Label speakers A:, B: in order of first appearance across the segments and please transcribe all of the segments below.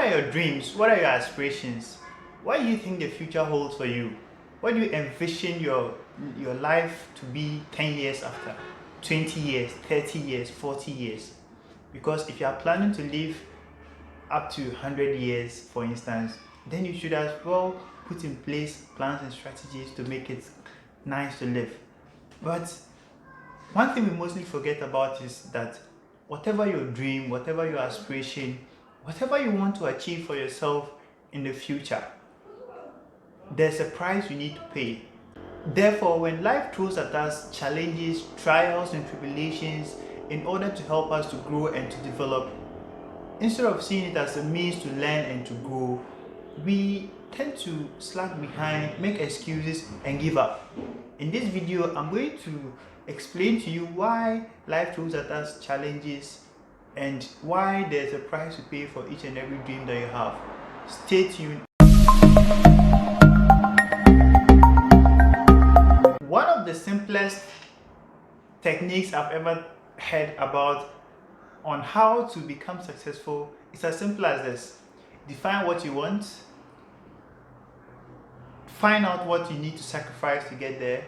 A: are your dreams? What are your aspirations? What do you think the future holds for you? What do you envision your life to be 10 years after? 20 years, 30 years, 40 years? Because if you are planning to live up to 100 years, for instance, then you should as well put in place plans and strategies to make it nice to live. But one thing we mostly forget about is that whatever your dream, whatever your aspiration, whatever you want to achieve for yourself in the future, there's a price you need to pay. Therefore, when life throws at us challenges, trials, and tribulations in order to help us to grow and to develop, instead of seeing it as a means to learn and to grow, we tend to slack behind, make excuses, and give up. In this video, I'm going to explain to you why life throws at us challenges and why there's a price to pay for each and every dream that you have. Stay tuned. One of the simplest techniques I've ever heard about on how to become successful is as simple as this. Define what you want, find out what you need to sacrifice to get there,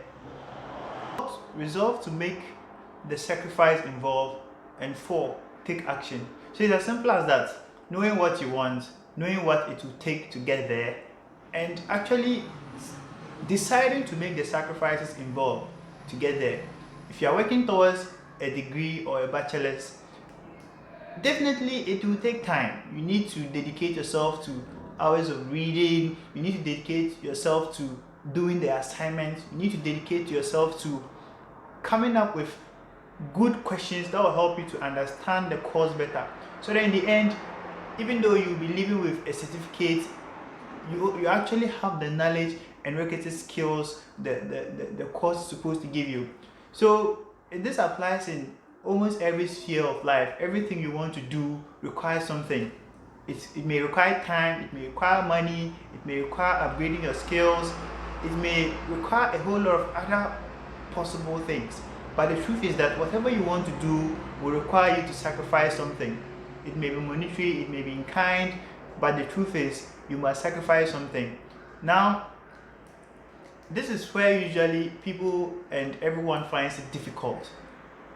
A: resolve to make the sacrifice involved, and 4, take action. So it's as simple as that. Knowing what you want, knowing what it will take to get there, and actually deciding to make the sacrifices involved to get there. If you are working towards a degree or a bachelor's, definitely it will take time. You need to dedicate yourself to hours of reading. You need to dedicate yourself to doing the assignments. You need to dedicate yourself to coming up with good questions that will help you to understand the course better, so that in the end, even though you'll be living with a certificate, you actually have the knowledge and requisite skills the course is supposed to give you. So this applies in almost every sphere of life. Everything you want to do requires something. It may require time, it may require money, it may require upgrading your skills, it may require a whole lot of other possible things. But the truth is that whatever you want to do will require you to sacrifice something. It may be monetary, it may be in kind, but the truth is you must sacrifice something. Now, this is where usually people and everyone finds it difficult.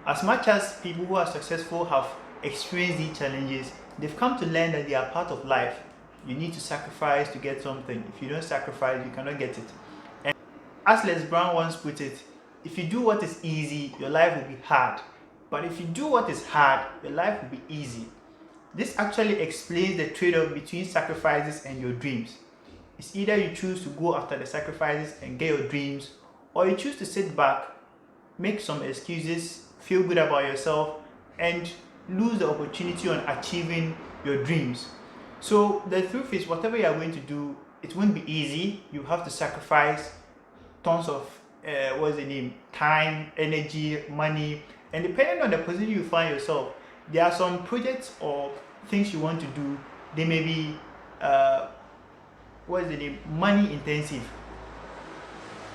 A: As much as people who are successful have experienced these challenges, they've come to learn that they are part of life. You need to sacrifice to get something. If you don't sacrifice, you cannot get it. And as Les Brown once put it, if you do what is easy, your life will be hard. But if you do what is hard, your life will be easy. This actually explains the trade-off between sacrifices and your dreams. It's either you choose to go after the sacrifices and get your dreams, or you choose to sit back, make some excuses, feel good about yourself, and lose the opportunity on achieving your dreams. So the truth is, whatever you are going to do, it won't be easy. You have to sacrifice tons of time, energy, money, and depending on the position you find yourself, there are some projects or things you want to do. They may be money intensive,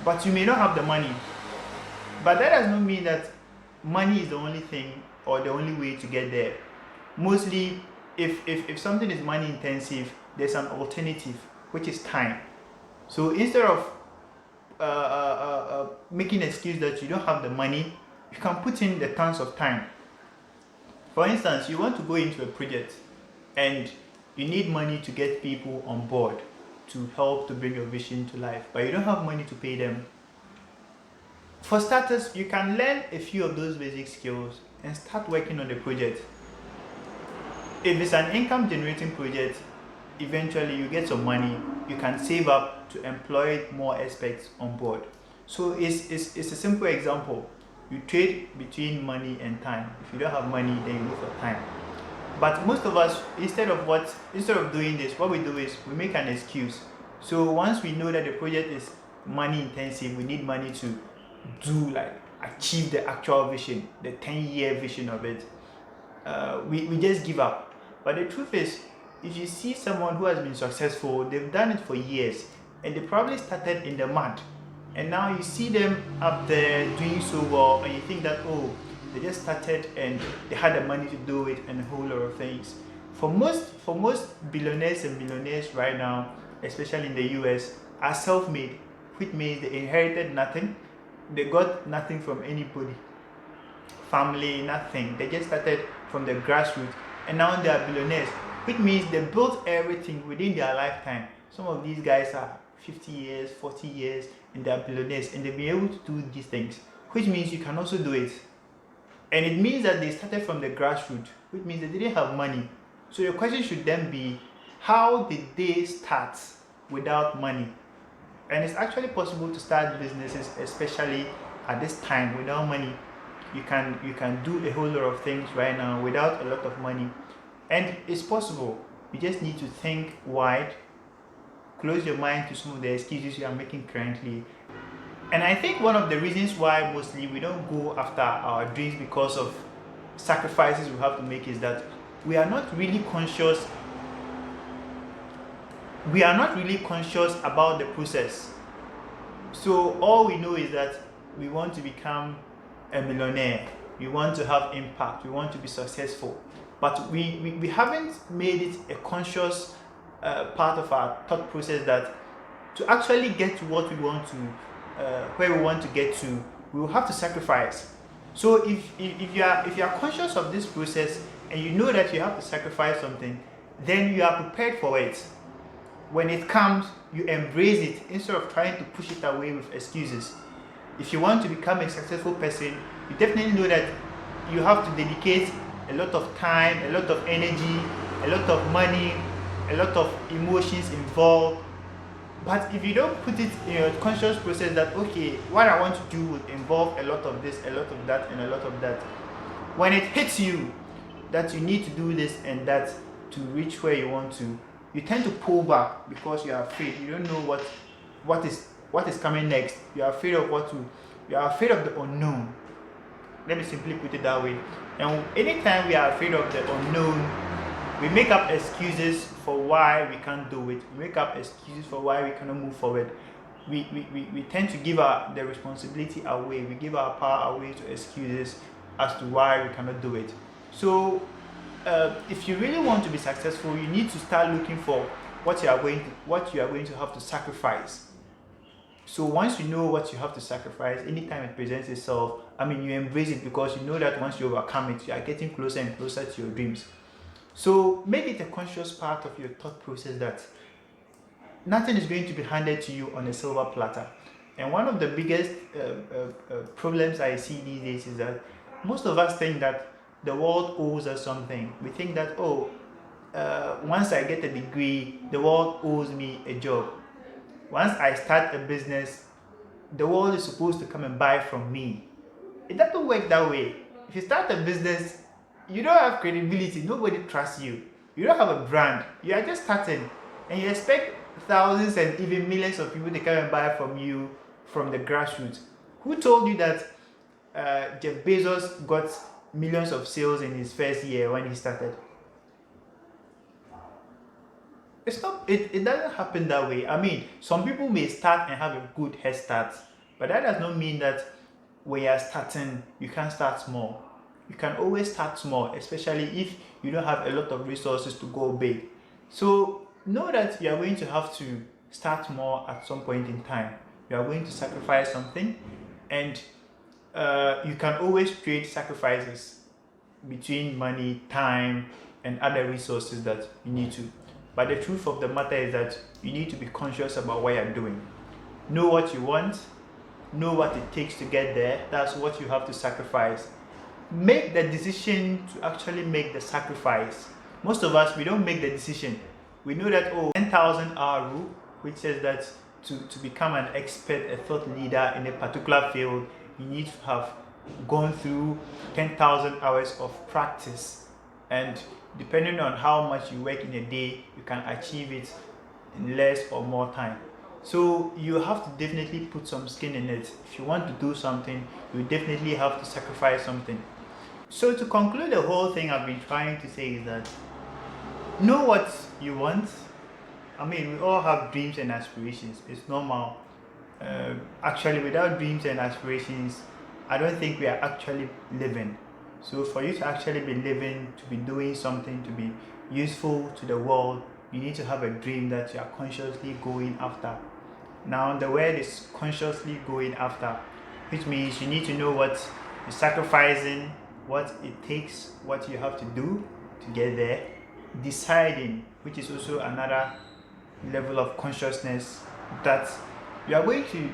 A: but you may not have the money. But that does not mean that money is the only thing or the only way to get there. Mostly, if something is money intensive, there's an alternative, which is time. So instead of making an excuse that you don't have the money, you can put in the tons of time. For instance, you want to go into a project and you need money to get people on board to help to bring your vision to life, but you don't have money to pay them. For starters, you can learn a few of those basic skills and start working on the project. If it's an income generating project, eventually you get some money, you can save up to employ more experts on board. So it's a simple example. You trade between money and time. If you don't have money, then you look for time. But most of us, instead of doing this, what we do is we make an excuse. So once we know that the project is money intensive, we need money to achieve the actual vision, the 10-year vision of it, we just give up. But the truth is, if you see someone who has been successful, they've done it for years, and they probably started in the mud, and now you see them up there doing so well, and you think that, oh, they just started and they had the money to do it and a whole lot of things. For most billionaires and millionaires right now, especially in the US, are self-made, which means they inherited nothing, they got nothing from anybody, family, nothing. They just started from the grassroots, and now they are billionaires, which means they built everything within their lifetime. Some of these guys are 50 years, 40 years, and they are billionaires, and they've been able to do these things, which means you can also do it. And it means that they started from the grassroots, which means they didn't have money. So your question should then be, how did they start without money? And it's actually possible to start businesses, especially at this time, without money. You can do a whole lot of things right now without a lot of money, and it's possible. You just need to think wide, close your mind to some of the excuses you are making currently. And I think one of the reasons why mostly we don't go after our dreams because of sacrifices we have to make is that we are not really conscious about the process. So all we know is that we want to become a millionaire, we want to have impact, we want to be successful, but we haven't made it a conscious part of our thought process that to actually get to what we want to, where we want to get to, we will have to sacrifice. So if you are conscious of this process and you know that you have to sacrifice something, then you are prepared for it. When it comes, you embrace it instead of trying to push it away with excuses. If you want to become a successful person, you definitely know that you have to dedicate a lot of time, a lot of energy, a lot of money, a lot of emotions involved. But if you don't put it in your conscious process that, okay, what I want to do would involve a lot of this, a lot of that, and a lot of that, when it hits you that you need to do this and that to reach where you want to, you tend to pull back because you are afraid. You don't know what is coming next. You are afraid of you are afraid of the unknown. Let me simply put it that way. And anytime we are afraid of the unknown, we make up excuses for why we can't do it. We make up excuses for why we cannot move forward. We tend to give the responsibility away. We give our power away to excuses as to why we cannot do it. So if you really want to be successful, you need to start looking for what you are going to have to sacrifice. So once you know what you have to sacrifice, anytime it presents itself, you embrace it, because you know that once you overcome it, you are getting closer and closer to your dreams. So make it a conscious part of your thought process that nothing is going to be handed to you on a silver platter. And one of the biggest problems I see these days is that most of us think that the world owes us something. We think that, once I get a degree, the world owes me a job. Once I start a business, the world is supposed to come and buy from me. It doesn't work that way. If you start a business, you don't have credibility. Nobody trusts you. You don't have a brand. You are just starting, and you expect thousands and even millions of people to come and buy from you from the grassroots. Who told you that Jeff Bezos got millions of sales in his first year when he started? It doesn't happen that way. Some people may start and have a good head start, but that does not mean that when you are starting, you can't start small. You can always start small, especially if you don't have a lot of resources to go big. So know that you are going to have to start small at some point in time. You are going to sacrifice something, and you can always trade sacrifices between money, time, and other resources that you need to. But the truth of the matter is that you need to be conscious about what you're doing. Know what you want, know what it takes to get there. That's what you have to sacrifice. Make the decision to actually make the sacrifice. Most of us, we don't make the decision. We know that 10,000 hour rule, which says that to become an expert, a thought leader in a particular field, you need to have gone through 10,000 hours of practice. And depending on how much you work in a day, you can achieve it in less or more time. So you have to definitely put some skin in it. If you want to do something, you definitely have to sacrifice something. So to conclude the whole thing I've been trying to say is that know what you want. We all have dreams and aspirations. It's normal. Actually, without dreams and aspirations, I don't think we are actually living. So for you to actually be living, to be doing something, to be useful to the world, you need to have a dream that you are consciously going after. Now the word is consciously going after, which means you need to know what you're sacrificing, what it takes, what you have to do to get there. Deciding, which is also another level of consciousness, that you are going to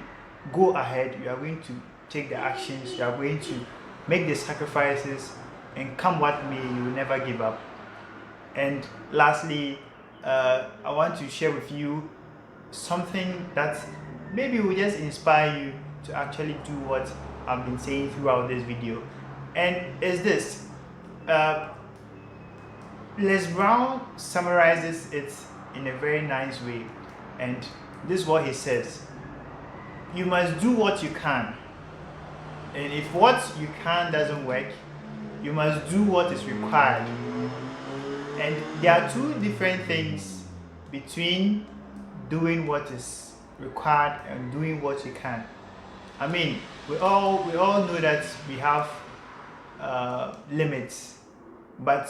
A: go ahead, you are going to take the actions, you are going to make the sacrifices, and come what may, you will never give up. And lastly, I want to share with you something that maybe will just inspire you to actually do what I've been saying throughout this video. And is this, Les Brown summarizes it in a very nice way, and this is what he says: you must do what you can, and if what you can doesn't work, you must do what is required. And there are two different things between doing what is required and doing what you can. I mean, we all know that we have limits, but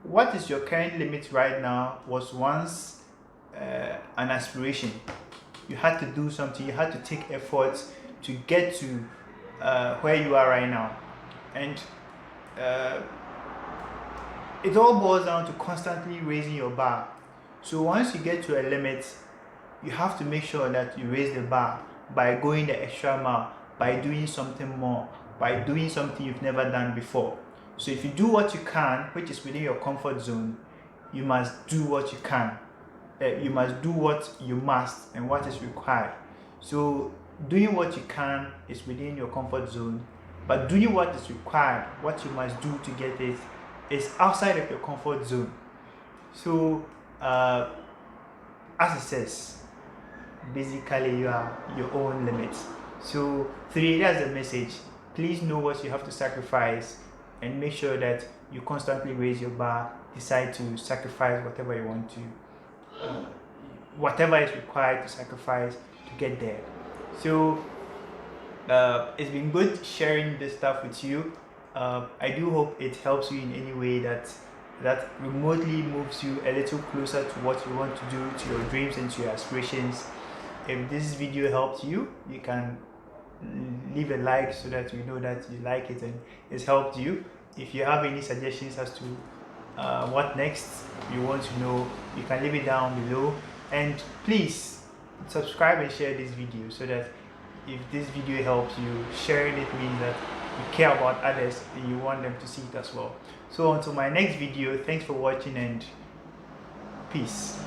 A: what is your current limit right now was once an aspiration. You had to do something, you had to take effort to get to where you are right now. And it all boils down to constantly raising your bar. So once you get to a limit, you have to make sure that you raise the bar by going the extra mile, by doing something more, by doing something you've never done before. So if you do what you can, which is within your comfort zone, you must do what you can. You must do what you must and what is required. So doing what you can is within your comfort zone, but doing what is required, what you must do to get it, is outside of your comfort zone. So as it says, basically you are your own limit. So 3, that's the message. Please know what you have to sacrifice and make sure that you constantly raise your bar. Decide to sacrifice whatever you want to, whatever is required to sacrifice to get there. So it's been good sharing this stuff with you. I do hope it helps you in any way that remotely moves you a little closer to what you want to do, to your dreams and to your aspirations. If this video helped you, you can leave a like so that we know that you like it and it's helped you. If you have any suggestions as to what next you want to know, you can leave it down below. And please subscribe and share this video, so that if this video helps you, sharing it means that you care about others and you want them to see it as well. So until my next video, thanks for watching and peace.